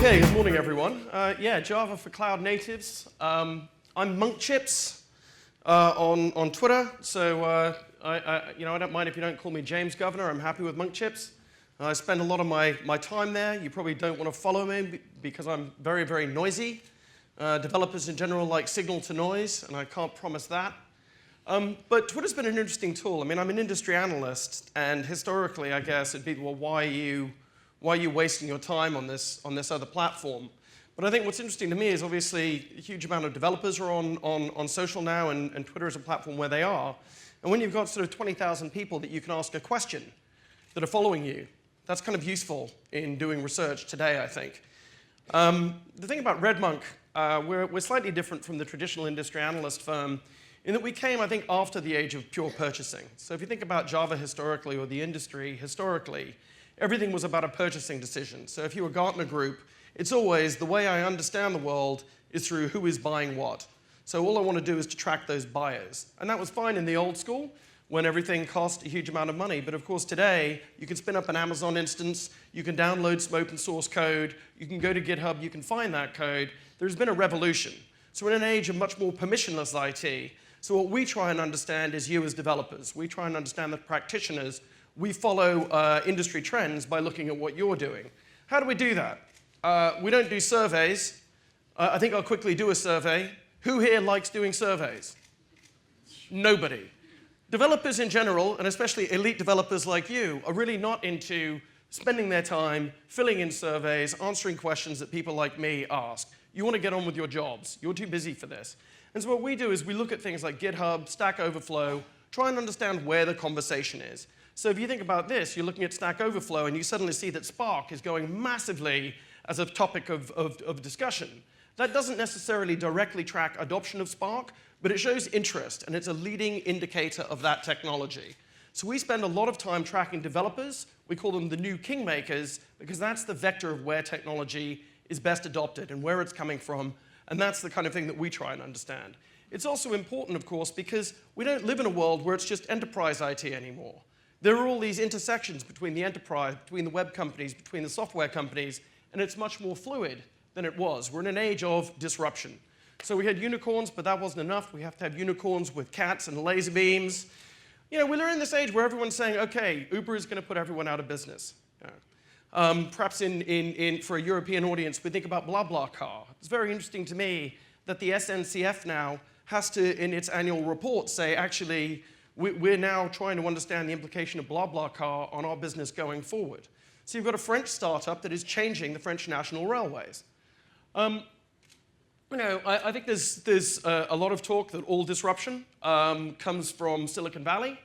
Okay, good morning, everyone. Yeah, Java for cloud natives. I'm Monk Chips on Twitter, so I don't mind if you don't call me James Governor. I'm happy with Monk Chips. I spend a lot of my time there. You probably don't want to follow me because I'm very, very noisy. Developers in general like signal to noise, and I can't promise that. But Twitter's been an interesting tool. I mean, I'm an industry analyst, and historically, I guess, it'd be, well, why are you wasting your time on this other platform? But I think what's interesting to me is obviously a huge amount of developers are on social now, and Twitter is a platform where they are. And when you've got sort of 20,000 people that you can ask a question that are following you, that's kind of useful in doing research today, I think. The thing about RedMonk, we're slightly different from the traditional industry analyst firm in that we came, I think, after the age of pure purchasing. So if you think about Java historically or the industry historically, everything was about a purchasing decision. So if you were Gartner Group, it's always the way I understand the world is through who is buying what. So all I want to do is to track those buyers. And that was fine in the old school when everything cost a huge amount of money. But of course today, you can spin up an Amazon instance, you can download some open source code, you can go to GitHub, you can find that code. There's been a revolution. So we're in an age of much more permissionless IT. So what we try and understand is you as developers. We try and understand the practitioners. We follow industry trends by looking at what you're doing. How do we do that? We don't do surveys. I think I'll quickly do a survey. Who here likes doing surveys? Nobody. Developers in general, and especially elite developers like you, are really not into spending their time filling in surveys, answering questions that people like me ask. You want to get on with your jobs. You're too busy for this. And so what we do is we look at things like GitHub, Stack Overflow, try and understand where the conversation is. So if you think about this, you're looking at Stack Overflow, and you suddenly see that Spark is going massively as a topic of discussion. That doesn't necessarily directly track adoption of Spark, but it shows interest, and it's a leading indicator of that technology. So we spend a lot of time tracking developers. We call them the new kingmakers, because that's the vector of where technology is best adopted and where it's coming from, and that's the kind of thing that we try and understand. It's also important, of course, because we don't live in a world where it's just enterprise IT anymore. There are all these intersections between the enterprise, between the web companies, between the software companies, and it's much more fluid than it was. We're in an age of disruption. So we had unicorns, but that wasn't enough. We have to have unicorns with cats and laser beams. You know, we're in this age where everyone's saying, okay, Uber is going to put everyone out of business. Perhaps for a European audience, we think about BlaBlaCar. It's very interesting to me that the SNCF now has to, in its annual report, say, actually, we're now trying to understand the implication of BlaBlaCar on our business going forward. So you've got a French startup that is changing the French national railways. I think there's a lot of talk that all disruption comes from Silicon Valley.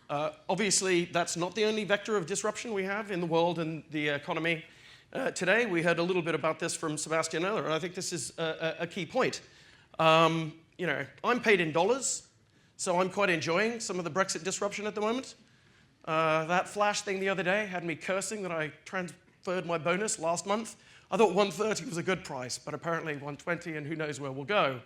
Obviously, that's not the only vector of disruption we have in the world and the economy today. We heard a little bit about this from Sebastian earlier, and I think this is a key point. I'm paid in dollars, so I'm quite enjoying some of the Brexit disruption at the moment. That flash thing the other day had me cursing that I transferred my bonus last month. I thought 130 was a good price, but apparently 120, and who knows where we'll go.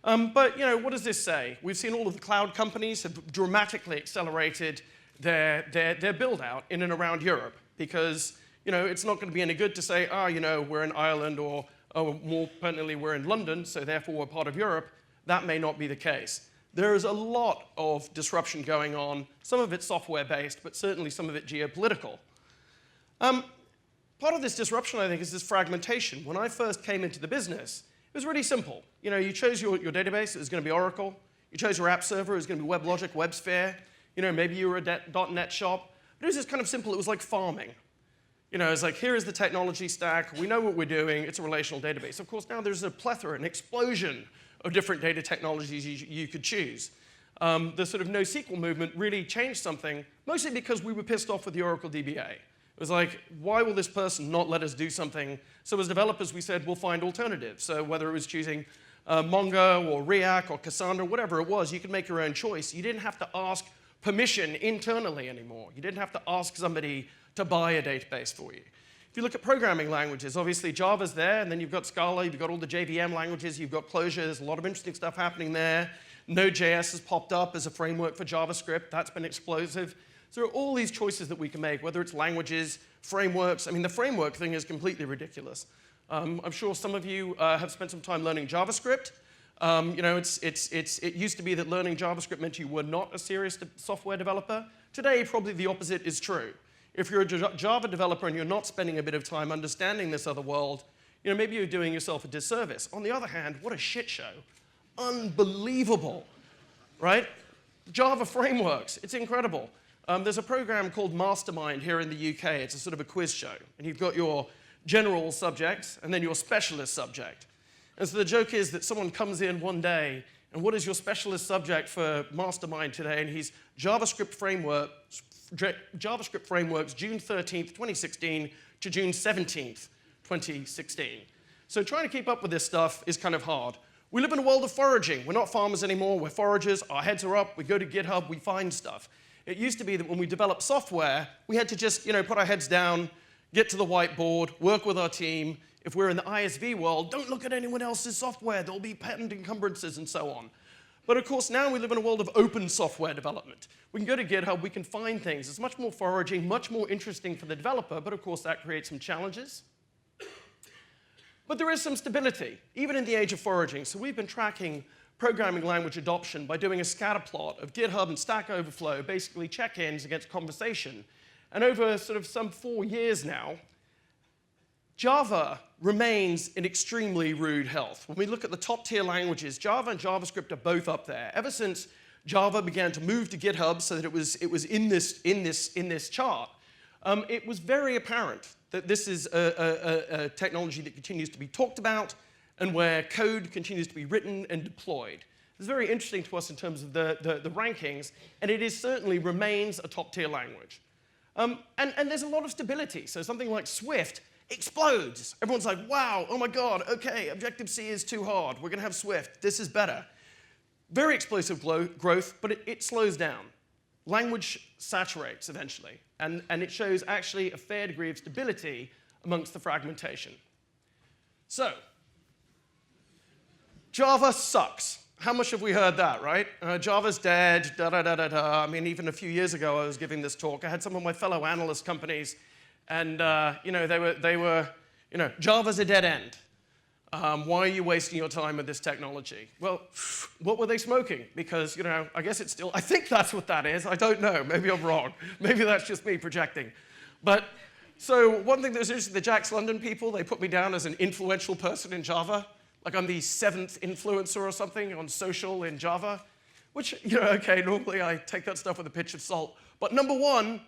But what does this say? We've seen all of the cloud companies have dramatically accelerated their build-out in and around Europe because it's not going to be any good to say, we're in Ireland or more pertinently, we're in London, so therefore we're part of Europe. That may not be the case. There is a lot of disruption going on. Some of it's software-based, but certainly some of it geopolitical. Part of this disruption, I think, is this fragmentation. When I first came into the business, it was really simple. You chose your database, it was going to be Oracle. You chose your app server, it was going to be WebLogic, WebSphere. Maybe you were a .NET shop. But it was just kind of simple. It was like farming. It's like, here is the technology stack. We know what we're doing. It's a relational database. Of course, now there's a plethora, an explosion of different data technologies you could choose. The sort of NoSQL movement really changed something, mostly because we were pissed off with the Oracle DBA. It was like, why will this person not let us do something? So as developers, we said, we'll find alternatives. So whether it was choosing Mongo or React or Cassandra, whatever it was, you could make your own choice. You didn't have to ask permission internally anymore. You didn't have to ask somebody to buy a database for you. If you look at programming languages, obviously Java's there, and then you've got Scala, you've got all the JVM languages, you've got Clojure, there's a lot of interesting stuff happening there. Node.js has popped up as a framework for JavaScript. That's been explosive. So there are all these choices that we can make, whether it's languages, frameworks. I mean, the framework thing is completely ridiculous. I'm sure some of you have spent some time learning JavaScript. You know, it used to be that learning JavaScript meant you were not a serious software developer. Today, probably the opposite is true. If you're a Java developer and you're not spending a bit of time understanding this other world, you know, maybe you're doing yourself a disservice. On the other hand, what a shit show. Unbelievable, right? Java frameworks, it's incredible. There's a program called Mastermind here in the UK. It's a sort of a quiz show. And you've got your general subject and then your specialist subject. And so the joke is that someone comes in one day, and what is your specialist subject for Mastermind today? And he's JavaScript frameworks, June 13th, 2016 to June 17th, 2016. So trying to keep up with this stuff is kind of hard. We live in a world of foraging. We're not farmers anymore. We're foragers. Our heads are up. We go to GitHub. We find stuff. It used to be that when we developed software, we had to just, you know, put our heads down, get to the whiteboard, work with our team. If we're in the ISV world, don't look at anyone else's software. There'll be patent encumbrances and so on. But of course, now we live in a world of open software development. We can go to GitHub, we can find things. It's much more foraging, much more interesting for the developer, but of course that creates some challenges. But there is some stability, even in the age of foraging. So we've been tracking programming language adoption by doing a scatter plot of GitHub and Stack Overflow, basically check-ins against conversation. And over sort of some 4 years now, Java remains in extremely rude health. When we look at the top-tier languages, Java and JavaScript are both up there. Ever since Java began to move to GitHub so that it was in this chart, it was very apparent that this is a technology that continues to be talked about and where code continues to be written and deployed. It's very interesting to us in terms of the rankings, and it certainly remains a top-tier language. And there's a lot of stability. So something like Swift explodes. Everyone's like, wow, oh my God, okay, Objective-C is too hard. We're going to have Swift. This is better. Very explosive growth, but it slows down. Language saturates eventually, and it shows actually a fair degree of stability amongst the fragmentation. So, Java sucks. How much have we heard that, right? Java's dead, da-da-da-da-da. I mean, even a few years ago, I was giving this talk. I had some of my fellow analyst companies, and you know, they were, you know, Java's a dead end. Why are you wasting your time with this technology? Well, what were they smoking? Because, you know, I guess it's still, I think that's what that is. I don't know. Maybe I'm wrong. Maybe that's just me projecting. But, so one thing that was interesting, the JAX London people, they put me down as an influential person in Java. Like I'm the 7th influencer or something on social in Java. Which, you know, okay, normally I take that stuff with a pinch of salt. But number 1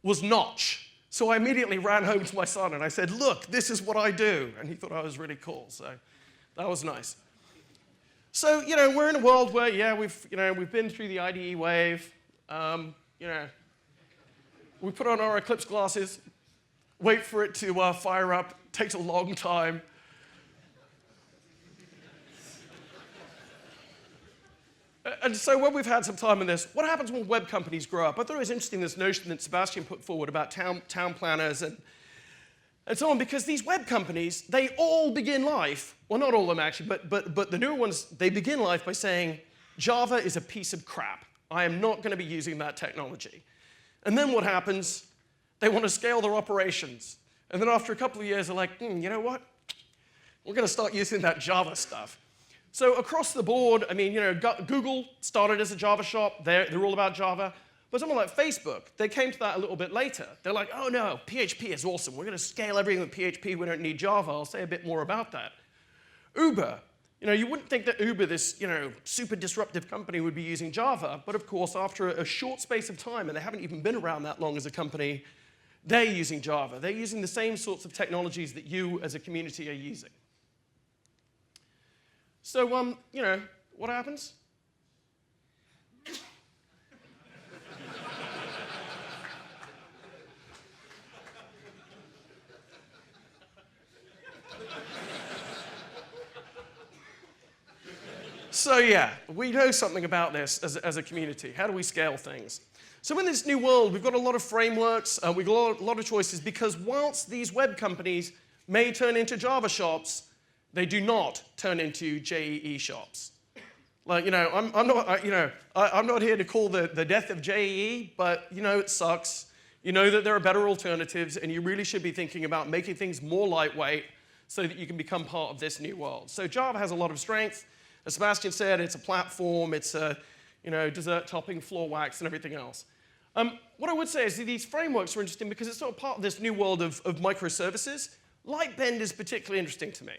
was Notch. So I immediately ran home to my son and I said, look, this is what I do. And he thought I was really cool, so that was nice. So, you know, we're in a world where, yeah, we've been through the IDE wave. You know, we put on our Eclipse glasses, wait for it to fire up, takes a long time. And so when we've had some time in this, what happens when web companies grow up? I thought it was interesting, this notion that Sebastian put forward about town planners and so on, because these web companies, they all begin life, well, not all of them actually, but the newer ones, they begin life by saying, Java is a piece of crap. I am not going to be using that technology. And then what happens? They want to scale their operations. And then after a couple of years, they're like, you know what? We're going to start using that Java stuff. So across the board, I mean, you know, Google started as a Java shop. They're all about Java. But someone like Facebook, they came to that a little bit later. They're like, oh no, PHP is awesome. We're going to scale everything with PHP. We don't need Java. I'll say a bit more about that. Uber, you know, you wouldn't think that Uber, this, you know, super disruptive company, would be using Java. But of course, after a short space of time, and they haven't even been around that long as a company, they're using Java. They're using the same sorts of technologies that you as a community are using. So, you know, what happens? So yeah, we know something about this as a community. How do we scale things? So in this new world, we've got a lot of frameworks, we've got a lot of choices, because whilst these web companies may turn into Java shops, they do not turn into JEE shops. Like, I'm not, I'm not here to call the death of JEE, but it sucks. You know that there are better alternatives, and you really should be thinking about making things more lightweight so that you can become part of this new world. So Java has a lot of strength. As Sebastian said, it's a platform, it's a dessert topping, floor wax, and everything else. What I would say is that these frameworks are interesting because it's sort of part of this new world of microservices. Lightbend is particularly interesting to me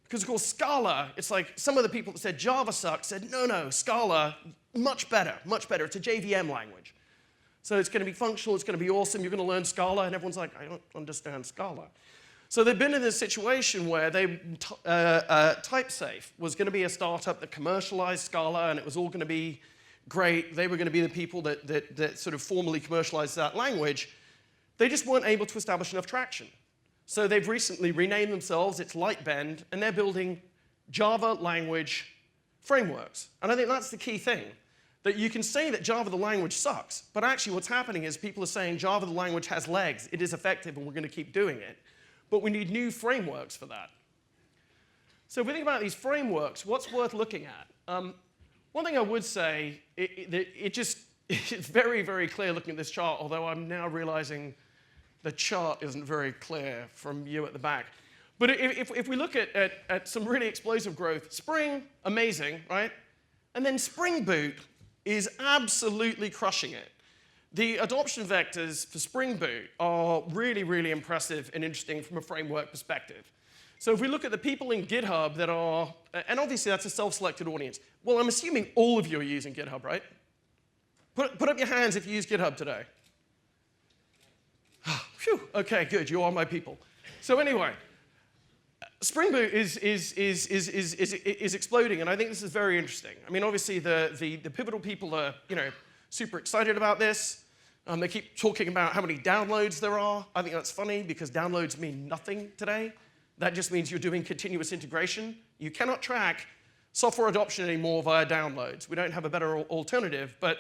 because, of course, Scala, it's like some of the people that said Java sucks said, no, Scala, much better, much better. It's a JVM language. So it's going to be functional, it's going to be awesome, you're going to learn Scala, and everyone's like, I don't understand Scala. So they've been in this situation where TypeSafe was going to be a startup that commercialized Scala, and it was all going to be great. They were going to be the people that sort of formally commercialized that language. They just weren't able to establish enough traction. So they've recently renamed themselves, it's Lightbend, and they're building Java language frameworks. And I think that's the key thing. That you can say that Java the language sucks, but actually what's happening is people are saying Java the language has legs, it is effective, and we're going to keep doing it. But we need new frameworks for that. So if we think about these frameworks, what's worth looking at? One thing I would say, it's very, very clear looking at this chart, although I'm now realizing the chart isn't very clear from you at the back. But if we look at some really explosive growth, Spring, amazing, right? And then Spring Boot is absolutely crushing it. The adoption vectors for Spring Boot are really, really impressive and interesting from a framework perspective. So if we look at the people in GitHub that are, and obviously that's a self-selected audience. Well, I'm assuming all of you are using GitHub, right? Put up your hands if you use GitHub today. Phew, okay, good, you are my people. So anyway, Spring Boot is exploding, and I think this is very interesting. I mean, obviously, the pivotal people are, super excited about this. They keep talking about how many downloads there are. I think that's funny because downloads mean nothing today. That just means you're doing continuous integration. You cannot track software adoption anymore via downloads. We don't have a better alternative, but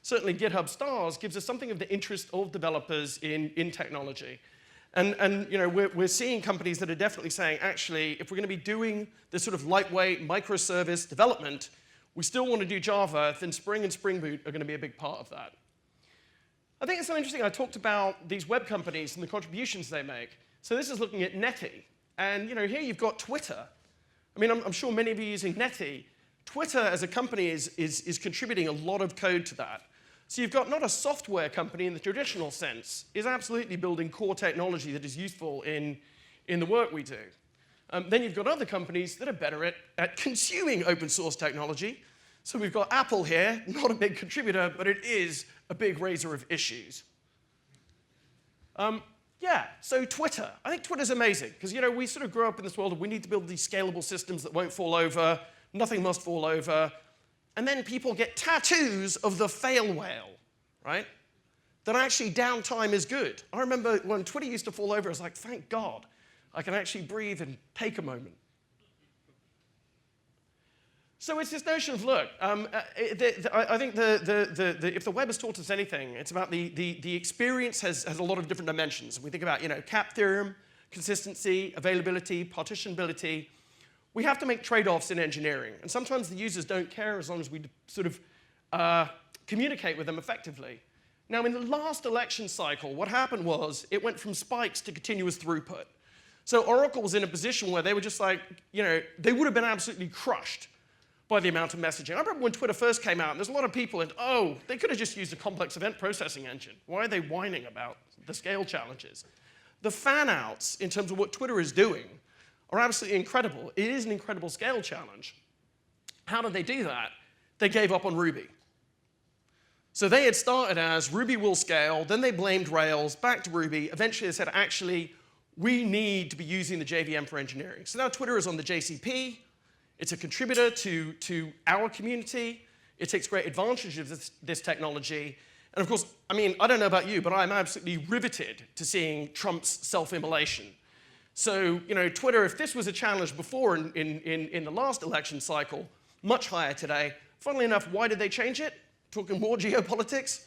certainly GitHub Stars gives us something of the interest of developers in technology. And we're seeing companies that are definitely saying, actually, if we're going to be doing this sort of lightweight microservice development, we still want to do Java, then Spring and Spring Boot are going to be a big part of that. I think it's so interesting. I talked about these web companies and the contributions they make. So this is looking at Netty. And here you've got Twitter. I mean, I'm sure many of you are using Netty. Twitter as a company is contributing a lot of code to that. So you've got not a software company in the traditional sense, is absolutely building core technology that is useful in the work we do. Then you've got other companies that are better at consuming open source technology. So we've got Apple here, not a big contributor, but it is a big raiser of issues. So Twitter. I think Twitter's amazing, because we sort of grew up in this world of we need to build these scalable systems that won't fall over, nothing must fall over. And then people get tattoos of the fail whale, right? That actually downtime is good. I remember when Twitter used to fall over, I was like, thank God, I can actually breathe and take a moment. So it's this notion of, look, I think if the web has taught us anything, it's about the experience has a lot of different dimensions. We think about, cap theorem, consistency, availability, partitionability. We have to make trade-offs in engineering, and sometimes the users don't care as long as we sort of communicate with them effectively. Now, in the last election cycle, what happened was it went from spikes to continuous throughput. So Oracle was in a position where they were just like, they would have been absolutely crushed by the amount of messaging. I remember when Twitter first came out, and there's a lot of people and they could have just used a complex event processing engine. Why are they whining about the scale challenges? The fan-outs, in terms of what Twitter is doing, are absolutely incredible. It is an incredible scale challenge. How did they do that? They gave up on Ruby. So they had started as Ruby will scale, then they blamed Rails, back to Ruby. Eventually they said, actually, we need to be using the JVM for engineering. So now Twitter is on the JCP. It's a contributor to our community. It takes great advantage of this technology. And of course, I mean, I don't know about you, but I'm absolutely riveted to seeing Trump's self-immolation. So, Twitter, if this was a challenge before in the last election cycle, much higher today. Funnily enough, why did they change it? Talking more geopolitics.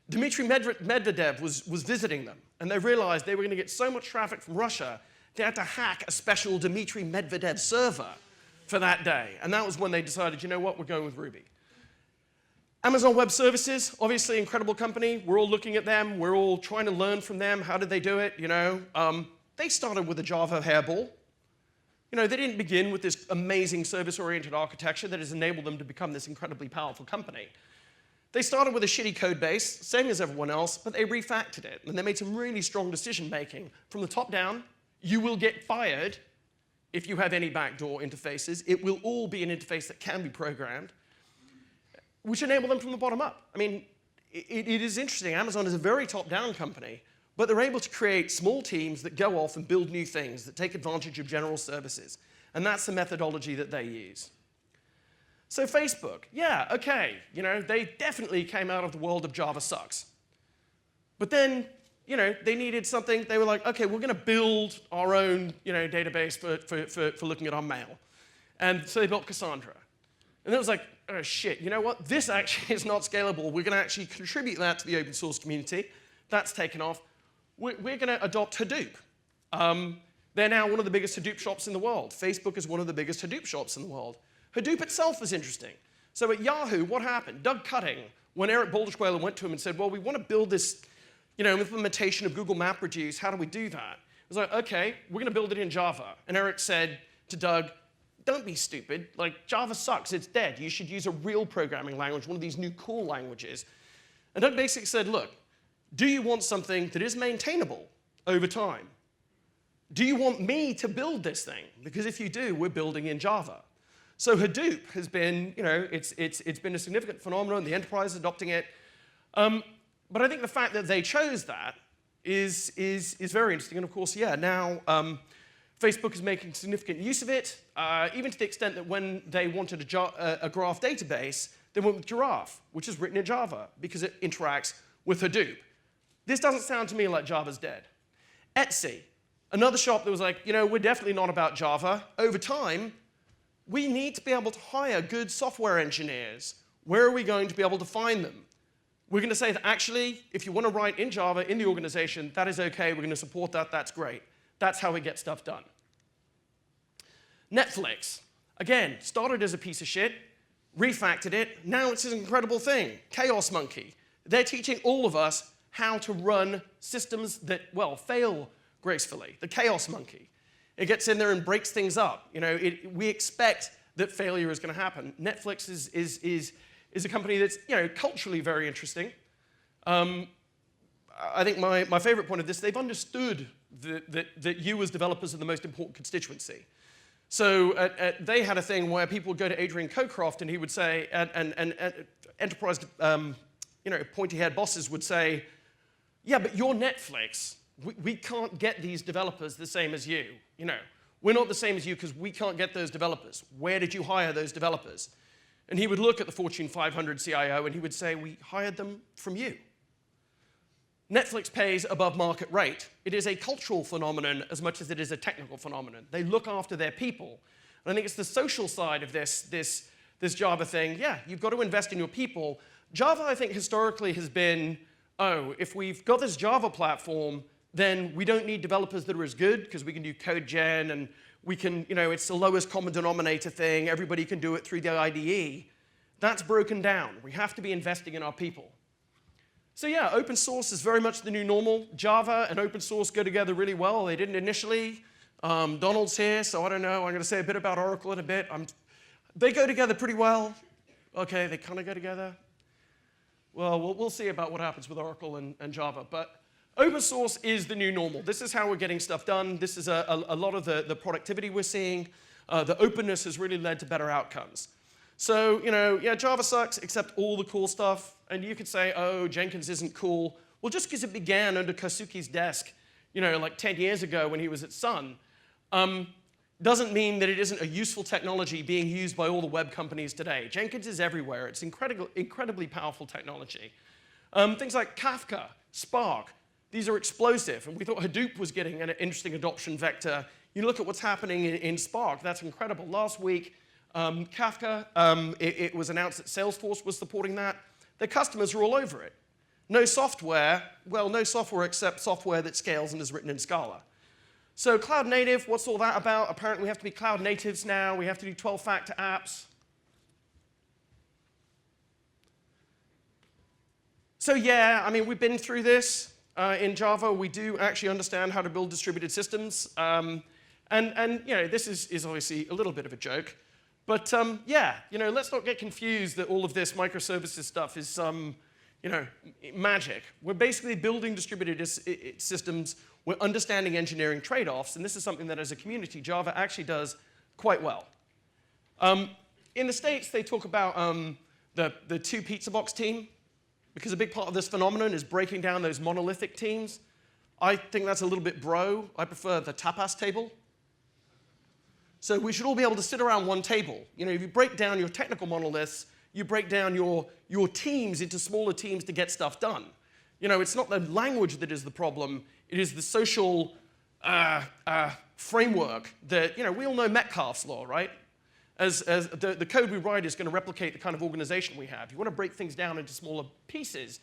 Dmitry Medvedev was visiting them, and they realized they were going to get so much traffic from Russia, they had to hack a special Dmitry Medvedev server for that day. And that was when they decided, you know what, we're going with Ruby. Amazon Web Services, obviously incredible company. We're all looking at them. We're all trying to learn from them. How did they do it, you know? They started with a Java hairball. You know, they didn't begin with this amazing service-oriented architecture that has enabled them to become this incredibly powerful company. They started with a shitty code base, same as everyone else, but they refactored it. And they made some really strong decision-making. From the top down, you will get fired if you have any backdoor interfaces. It will all be an interface that can be programmed, which enabled them from the bottom up. I mean, it is interesting. Amazon is a very top-down company, but they're able to create small teams that go off and build new things, that take advantage of general services. And that's the methodology that they use. So Facebook, yeah, okay, you know, they definitely came out of the world of Java sucks. But then, you know, they needed something. They were like, okay, we're going to build our own, you know, database for looking at our mail. And so they built Cassandra. And it was like, oh, shit, you know what? This actually is not scalable. We're going to actually contribute that to the open source community. That's taken off. We're going to adopt Hadoop. They're now one of the biggest Hadoop shops in the world. Facebook is one of the biggest Hadoop shops in the world. Hadoop itself is interesting. So at Yahoo, what happened? Doug Cutting, when Eric Balderschweiler went to him and said, well, we want to build this, you know, implementation of Google MapReduce. How do we do that? It was like, okay, we're going to build it in Java. And Eric said to Doug, don't be stupid. Like, Java sucks. It's dead. You should use a real programming language, one of these new cool languages. And Doug basically said, look, do you want something that is maintainable over time? Do you want me to build this thing? Because if you do, we're building in Java. So Hadoop has been, you know, it's been a significant phenomenon. The enterprise is adopting it. But I think the fact that they chose that is very interesting. And of course, yeah, now Facebook is making significant use of it, even to the extent that when they wanted a graph database, they went with Giraffe, which is written in Java because it interacts with Hadoop. This doesn't sound to me like Java's dead. Etsy, another shop that was like, you know, we're definitely not about Java. Over time, we need to be able to hire good software engineers. Where are we going to be able to find them? We're going to say that actually, if you want to write in Java in the organization, that is okay. We're going to support that. That's great. That's how we get stuff done. Netflix, again, started as a piece of shit, refactored it. Now it's an incredible thing. Chaos Monkey. They're teaching all of us how to run systems that, well, fail gracefully. The Chaos Monkey. It gets in there and breaks things up. You know, we expect that failure is going to happen. Netflix is a company that's, you know, culturally very interesting. I think my favorite point of this, they've understood that you as developers are the most important constituency. So they had a thing where people would go to Adrian Cocroft and he would say, and enterprise, you know, pointy-haired bosses would say, yeah, but you're Netflix. We can't get these developers the same as you. You know, we're not the same as you because we can't get those developers. Where did you hire those developers? And he would look at the Fortune 500 CIO and he would say, we hired them from you. Netflix pays above market rate. It is a cultural phenomenon as much as it is a technical phenomenon. They look after their people. And I think it's the social side of this Java thing. Yeah, you've got to invest in your people. Java, I think, historically has been, oh, if we've got this Java platform, then we don't need developers that are as good because we can do code gen and we can, you know, it's the lowest common denominator thing. Everybody can do it through the IDE. That's broken down. We have to be investing in our people. So yeah, open source is very much the new normal. Java and open source go together really well. They didn't initially. Donald's here, so I don't know. I'm going to say a bit about Oracle in a bit. They go together pretty well. Okay, they kind of go together. Well, we'll see about what happens with Oracle and Java. But open source is the new normal. This is how we're getting stuff done. This is a lot of the productivity we're seeing. The openness has really led to better outcomes. So, you know, yeah, Java sucks, except all the cool stuff. And you could say, oh, Jenkins isn't cool. Well, just because it began under Kosuke's desk, you know, like 10 years ago when he was at Sun, doesn't mean that it isn't a useful technology being used by all the web companies today. Jenkins is everywhere. It's incredibly powerful technology. Things like Kafka, Spark, these are explosive. And we thought Hadoop was getting an interesting adoption vector. You look at what's happening in Spark, that's incredible. Last week, Kafka, it was announced that Salesforce was supporting that. Their customers are all over it. No software, well, no software except software that scales and is written in Scala. So cloud native, what's all that about? Apparently we have to be cloud natives now. We have to do 12-factor apps. So yeah, I mean, we've been through this. In Java, we do actually understand how to build distributed systems. And you know, this is obviously a little bit of a joke. But yeah, you know, let's not get confused that all of this microservices stuff is you know, magic. We're basically building distributed systems. We're understanding engineering trade-offs. And this is something that, as a community, Java actually does quite well. In the States, they talk about the two pizza box team, because a big part of this phenomenon is breaking down those monolithic teams. I think that's a little bit bro. I prefer the tapas table. So we should all be able to sit around one table. You know, if you break down your technical monoliths, you break down your teams into smaller teams to get stuff done. You know, it's not the language that is the problem. It is the social framework that, you know, we all know Metcalfe's law, right? As the code we write is going to replicate the kind of organization we have. You want to break things down into smaller pieces.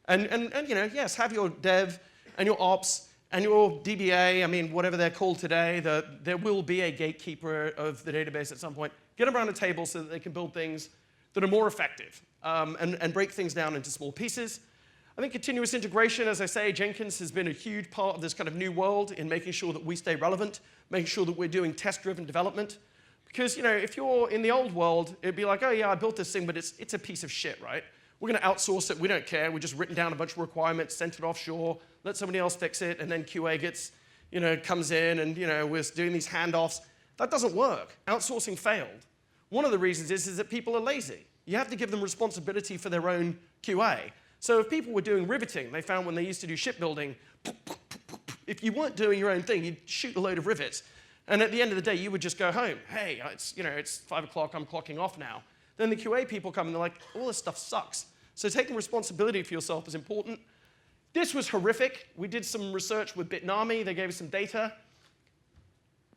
And you know, yes, have your dev and your ops and your DBA, I mean, whatever they're called today, there will be a gatekeeper of the database at some point. Get them around a table so that they can build things that are more effective and break things down into small pieces. I think continuous integration, as I say, Jenkins has been a huge part of this kind of new world in making sure that we stay relevant, making sure that we're doing test-driven development. Because, you know, if you're in the old world, it'd be like, oh, yeah, I built this thing, but it's a piece of shit, right? We're going to outsource it. We don't care. We've just written down a bunch of requirements, sent it offshore, let somebody else fix it, and then QA gets, you know, comes in, and, you know, we're doing these handoffs. That doesn't work. Outsourcing failed. One of the reasons is that people are lazy. You have to give them responsibility for their own QA. So if people were doing riveting, they found when they used to do shipbuilding, if you weren't doing your own thing, you'd shoot a load of rivets. And at the end of the day, you would just go home. Hey, you know, it's 5 o'clock, I'm clocking off now. Then the QA people come and they're like, all this stuff sucks. So taking responsibility for yourself is important. This was horrific. We did some research with Bitnami. They gave us some data.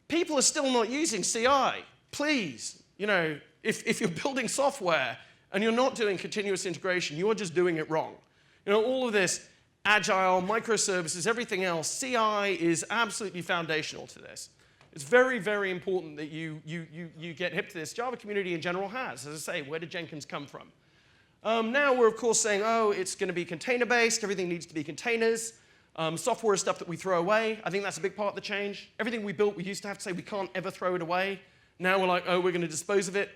People are still not using CI. Please, you know, if you're building software and you're not doing continuous integration, you're just doing it wrong. You know, all of this agile, microservices, everything else, CI is absolutely foundational to this. It's very, very important that you get hip to this. Java community in general has. As I say, where did Jenkins come from? Now we're, of course, saying, oh, it's going to be container-based. Everything needs to be containers. Software is stuff that we throw away. I think that's a big part of the change. Everything we built, we used to have to say we can't ever throw it away. Now we're like, oh, we're going to dispose of it.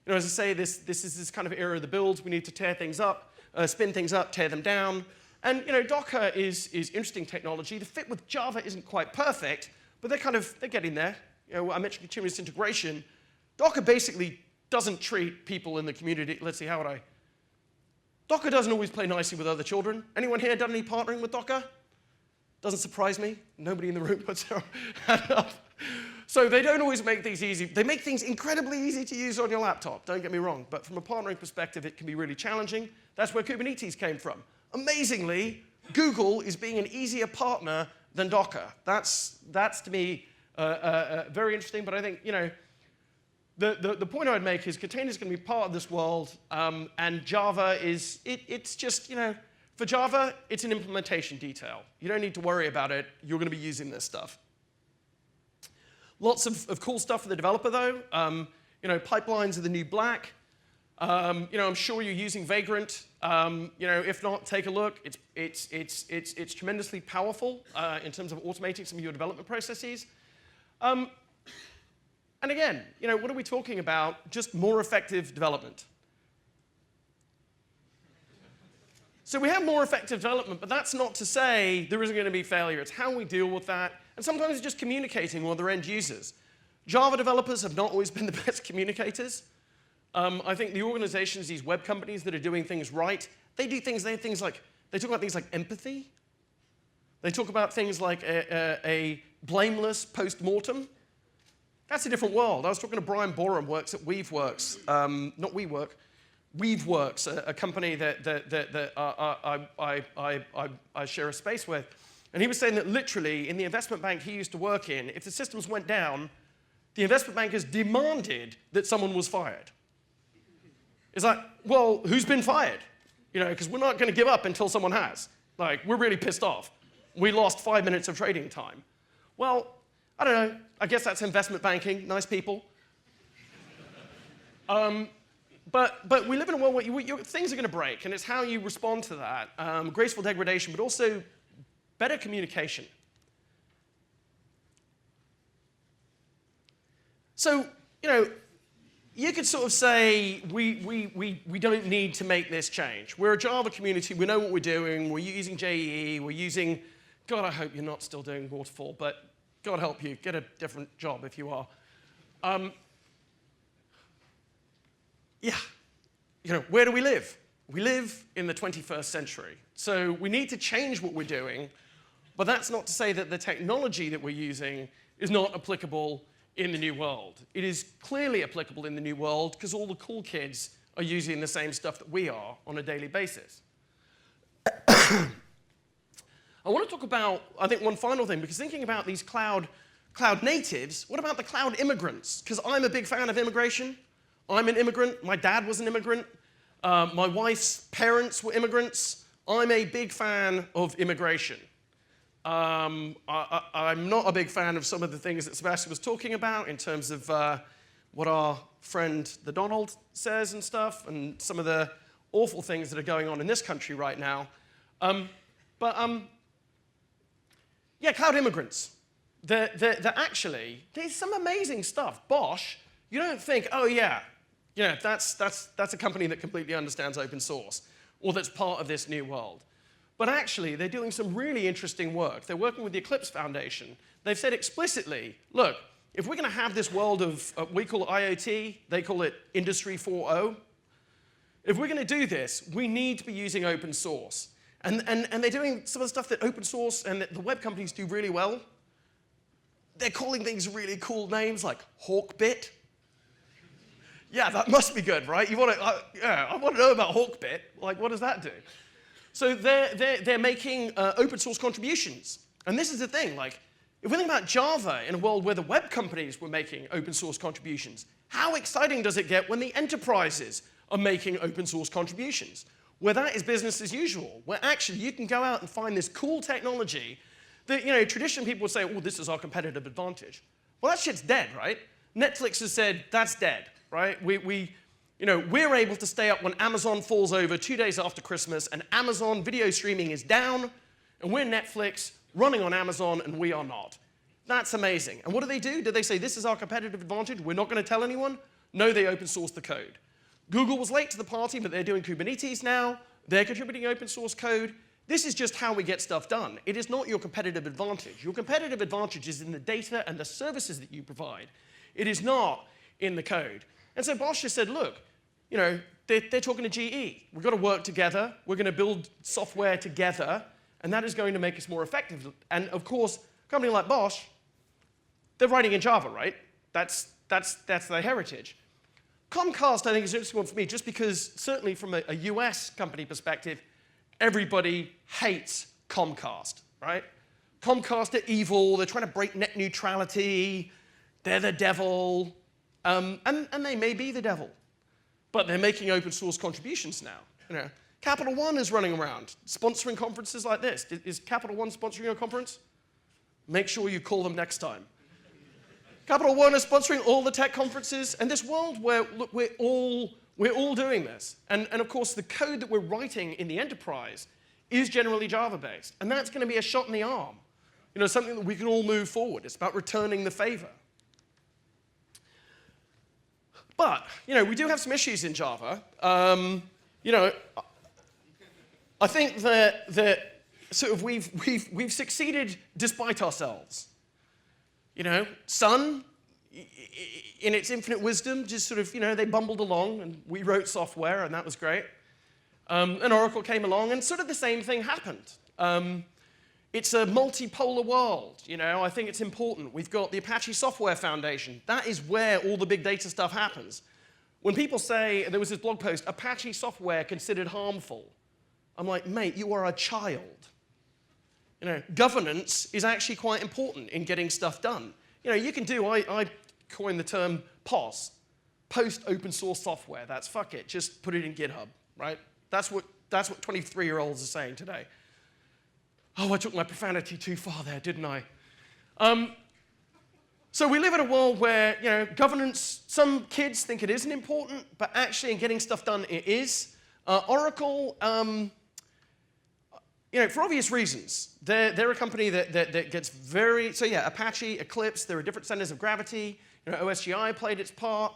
You know, as I say, this is this kind of era of the builds. We need to tear things up, spin things up, tear them down. And, you know, Docker is interesting technology. The fit with Java isn't quite perfect, but they're getting there. You know, I mentioned continuous integration. Docker basically doesn't treat people in the community. Let's see, how would I? Docker doesn't always play nicely with other children. Anyone here done any partnering with Docker? Doesn't surprise me. Nobody in the room puts their hand up. So they don't always make things easy. They make things incredibly easy to use on your laptop, don't get me wrong. But from a partnering perspective, it can be really challenging. That's where Kubernetes came from. Amazingly, Google is being an easier partner than Docker. That's to me very interesting. But I think, you know, the point I'd make is containers going to be part of this world, and Java is, it's just, you know, for Java, it's an implementation detail. You don't need to worry about it. You're going to be using this stuff. Lots of cool stuff for the developer, though. You know, pipelines are the new black. You know, I'm sure you're using Vagrant. You know, if not, take a look. It's tremendously powerful in terms of automating some of your development processes. And again, you know, what are we talking about? Just more effective development. So we have more effective development, but that's not to say there isn't going to be failure. It's how we deal with that. And sometimes it's just communicating with their end users. Java developers have not always been the best communicators. I think the organizations, these web companies that are doing things right, they talk about things like empathy. They talk about things like a blameless post-mortem. That's a different world. I was talking to Brian Borum, works at Weaveworks, not WeWork, Weaveworks, a company that I share a space with. And he was saying that literally, in the investment bank he used to work in, if the systems went down, the investment bankers demanded that someone was fired. It's like, well, who's been fired? You know, because we're not going to give up until someone has. Like, we're really pissed off. We lost 5 minutes of trading time. Well, I don't know. I guess that's investment banking. Nice people. But we live in a world where things are going to break, and it's how you respond to that. Graceful degradation, but also better communication. So, you could sort of say we don't need to make this change. We're a Java community. We know what we're doing. We're using JEE. We're using, God, I hope you're not still doing waterfall, but God help you. Get a different job if you are. Yeah, where do we live? We live in the 21st century. So we need to change what we're doing, but that's not to say that the technology that we're using is not applicable in the new world. It is clearly applicable in the new world because all the cool kids are using the same stuff that we are on a daily basis. I want to talk about, I think, one final thing, because thinking about these cloud natives, what about the cloud immigrants? Because I'm a big fan of immigration. I'm an immigrant. My dad was an immigrant. My wife's parents were immigrants. I'm a big fan of immigration. I'm not a big fan of some of the things that Sebastian was talking about in terms of what our friend the Donald says and stuff, and some of the awful things that are going on in this country right now. Yeah, cloud immigrants. They're actually, there's some amazing stuff. Bosch, you don't think, oh yeah, that's a company that completely understands open source, or that's part of this new world. But actually, they're doing some really interesting work. They're working with the Eclipse Foundation. They've said explicitly, look, if we're going to have this world of, we call it IoT, they call it Industry 4.0, if we're going to do this, we need to be using open source. And they're doing some of the stuff that open source and the web companies do really well. They're calling things really cool names like Hawkbit. Yeah, that must be good, right? I want to know about Hawkbit. Like, what does that do? So they're making open source contributions. And this is the thing, like, if we think about Java in a world where the web companies were making open source contributions, how exciting does it get when the enterprises are making open source contributions? Where that is business as usual, where actually you can go out and find this cool technology that, traditionally people would say, oh, this is our competitive advantage. Well, that shit's dead, right? Netflix has said, that's dead, right? We're able to stay up when Amazon falls over 2 days after Christmas, and Amazon video streaming is down, and we're Netflix running on Amazon, and we are not. That's amazing. And what do? Do they say, this is our competitive advantage, we're not going to tell anyone? No, they open source the code. Google was late to the party, but they're doing Kubernetes now. They're contributing open source code. This is just how we get stuff done. It is not your competitive advantage. Your competitive advantage is in the data and the services that you provide. It is not in the code. And so Bosch just said, look, they're talking to GE. We've got to work together. We're going to build software together, and that is going to make us more effective. And of course, a company like Bosch, they're writing in Java, right? That's their heritage. Comcast, I think, is an interesting one for me, just because certainly from a US company perspective, everybody hates Comcast, right? Comcast are evil. They're trying to break net neutrality. They're the devil. And they may be the devil. But they're making open source contributions now. Capital One is running around, sponsoring conferences like this. Is Capital One sponsoring your conference? Make sure you call them next time. Capital One is sponsoring all the tech conferences, and this world where, look, we're all doing this. And of course, the code that we're writing in the enterprise is generally Java-based. And that's going to be a shot in the arm. Something that we can all move forward. It's about returning the favor. But, we do have some issues in Java. I think that sort of we've succeeded despite ourselves. Sun, in its infinite wisdom, just sort of, they bumbled along, and we wrote software, and that was great. And Oracle came along, and sort of the same thing happened. It's a multipolar world, I think it's important. We've got the Apache Software Foundation. That is where all the big data stuff happens. When people say, there was this blog post, Apache software considered harmful, I'm like, mate, you are a child. Governance is actually quite important in getting stuff done. You can do, I coined the term POS, post open source software. That's fuck it, just put it in GitHub, right? That's what 23-year-olds are saying today. Oh, I took my profanity too far there, didn't I? So we live in a world where, governance, some kids think it isn't important, but actually in getting stuff done, it is. Oracle, for obvious reasons, they're a company that gets very, so yeah, Apache, Eclipse, there are different centers of gravity. OSGI played its part.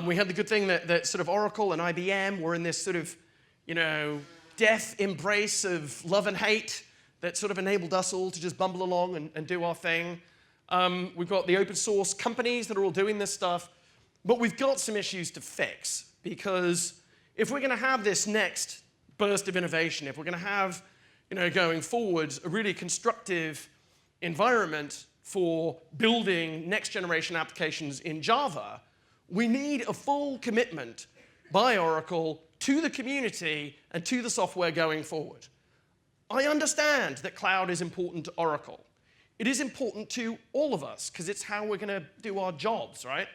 We had the good thing that sort of Oracle and IBM were in this sort of, death embrace of love and hate that sort of enabled us all to just bumble along and do our thing. We've got the open source companies that are all doing this stuff, but we've got some issues to fix, because if we're going to have this next burst of innovation, if we're going to have, going forward, a really constructive environment for building next generation applications in Java, we need a full commitment by Oracle to the community and to the software going forward. I understand that cloud is important to Oracle. It is important to all of us, because it's how we're going to do our jobs, right?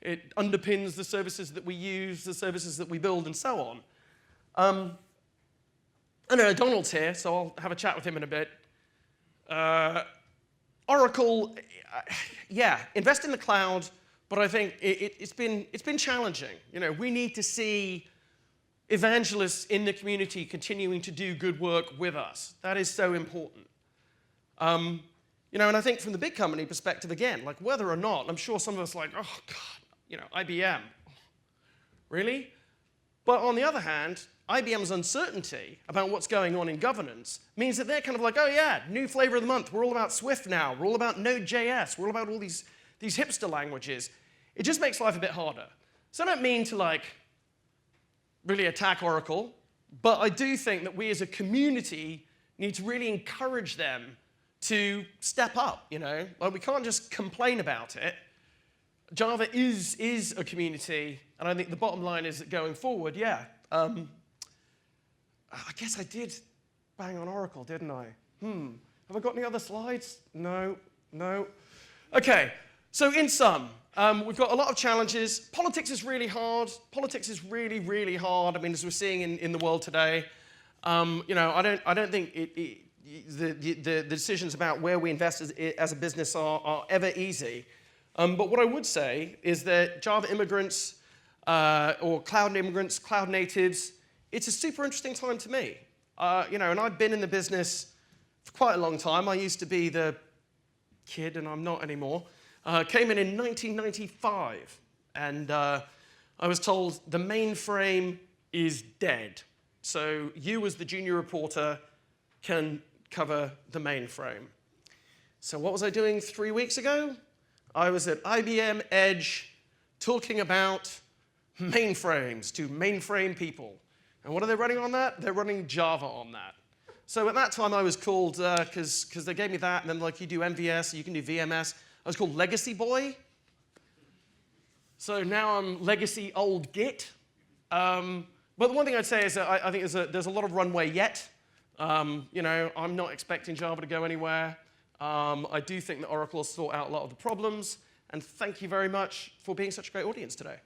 It underpins the services that we use, the services that we build, and so on. I know Donald's here, so I'll have a chat with him in a bit. Oracle, yeah, invest in the cloud, but I think it's been challenging. We need to see evangelists in the community continuing to do good work with us. That is so important. And I think from the big company perspective, again, like whether or not, I'm sure some of us are like, oh God, IBM, really? But on the other hand, IBM's uncertainty about what's going on in governance means that they're kind of like, oh yeah, new flavor of the month. We're all about Swift now. We're all about Node.js. We're all about all these hipster languages. It just makes life a bit harder. So I don't mean to really attack Oracle, but I do think that we as a community need to really encourage them to step up, we can't just complain about it. Java is a community, and I think the bottom line is that going forward, yeah, I guess I did bang on Oracle, didn't I? Have I got any other slides? No. Okay, so in sum, we've got a lot of challenges. Politics is really hard. Politics is really, really hard. I mean, as we're seeing in the world today, I don't think the decisions about where we invest as a business are ever easy. But what I would say is that Java immigrants, or cloud immigrants, cloud natives, it's a super interesting time to me. And I've been in the business for quite a long time. I used to be the kid, and I'm not anymore. Came in 1995, and I was told the mainframe is dead. So you, as the junior reporter, can cover the mainframe. So what was I doing 3 weeks ago? I was at IBM Edge talking about mainframes to mainframe people. And what are they running on that? They're running Java on that. So at that time I was called, because they gave me that, and then you do MVS, you can do VMS. I was called Legacy Boy. So now I'm Legacy Old Git. But the one thing I'd say is that I think there's a lot of runway yet. I'm not expecting Java to go anywhere. I do think that Oracle has sorted out a lot of the problems. And thank you very much for being such a great audience today.